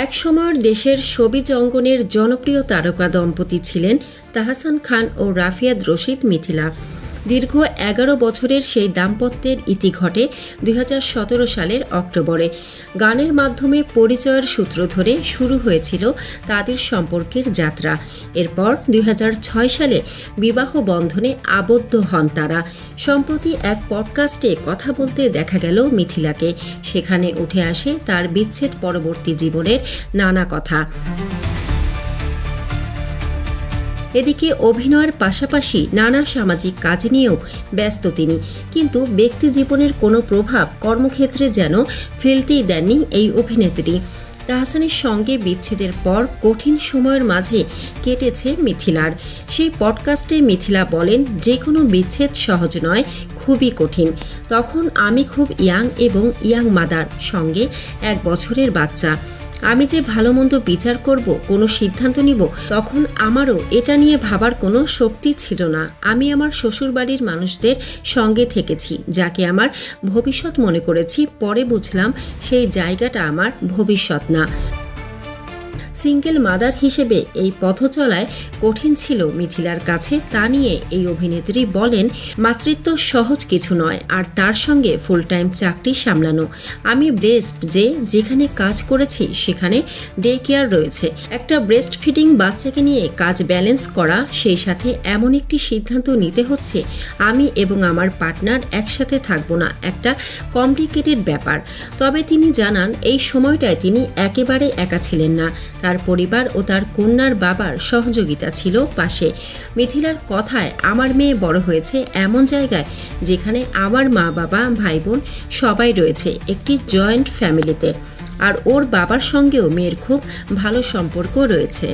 এক সময়ের দেশের ছবি অঙ্গনের জনপ্রিয় তারকা দম্পতি ছিলেন তাহসান খান ও রাফিয়াত রশিদ মিথিলা। দীর্ঘ ১১ বছরের সেই দাম্পত্যের ইতি ঘটে ২০১৭ সালের অক্টোবরে। গানের মাধ্যমে পরিচয়ের সূত্র ধরে শুরু হয়েছিল তাদের সম্পর্কের যাত্রা। এরপর ২০০৬ সালে বিবাহ বন্ধনে আবদ্ধ হন তারা। সম্প্রতি এক পডকাস্টে কথা বলতে দেখা গেল মিথিলাকে। সেখানে উঠে আসে তার বিচ্ছেদ পরবর্তী জীবনের নানা কথা। এদিকে অভিনয়ের পাশাপাশি নানা সামাজিক কাজ নিয়েও ব্যস্ত তিনি, কিন্তু ব্যক্তি জীবনের কোনো প্রভাব কর্মক্ষেত্রে যেন ফেলতেই দেননি এই অভিনেত্রী। তাহসানের সঙ্গে বিচ্ছেদের পর কঠিন সময়ের মাঝে কেটেছে মিথিলার। সেই পডকাস্টে মিথিলা বলেন, যে কোনো বিচ্ছেদ সহজ নয়, খুবই কঠিন। তখন আমি খুব ইয়াং এবং ইয়াং মাদার, সঙ্গে ১ বছরের বাচ্চা। আমি যে ভালো মন্দ বিচার করব, কোনো সিদ্ধান্ত নিব, তখন আমারও এটা নিয়ে ভাবার কোনো শক্তি ছিল না। আমি আমার শ্বশুরবাড়ির মানুষদের সঙ্গে থেকেছি, যাকে আমার ভবিষ্যৎ মনে করেছি। পরে বুঝলাম সেই জায়গাটা আমার ভবিষ্যৎ না। সিঙ্গেল মাদার হিসেবে এই পথ চলায় কঠিন ছিল মিথিলার কাছে। তা নিয়ে এই অভিনেত্রী বলেন, মাতৃত্ব সহজ কিছু নয়, আর তার সঙ্গে ফুল টাইম চাকরি সামলানো। আমি ব্লেসড যে যেখানে কাজ করেছি সেখানে ডে কেয়ার রয়েছে। একটা ব্রেস্ট ফিডিং বাচ্চাকে নিয়ে কাজ ব্যালেন্স করা, সেই সাথে এমন একটি সিদ্ধান্ত নিতে হচ্ছে আমি এবং আমার পার্টনার একসাথে থাকবো না, একটা কমপ্লিকেটেড ব্যাপার। তবে তিনি জানান, এই সময়টায় তিনি একেবারে একা ছিলেন না। তার পরিবার ও তার কন্যার বাবার সহযোগিতা ছিল পাশে। মিথিলার কথায়, আমার মেয়ে বড় হয়েছে এমন জায়গায় যেখানে আমার মা বাবা ভাই বোন সবাই রয়েছে, একটি জয়েন্ট ফ্যামিলিতে। আর ওর বাবার সঙ্গেও মেয়ের খুব ভালো সম্পর্ক রয়েছে।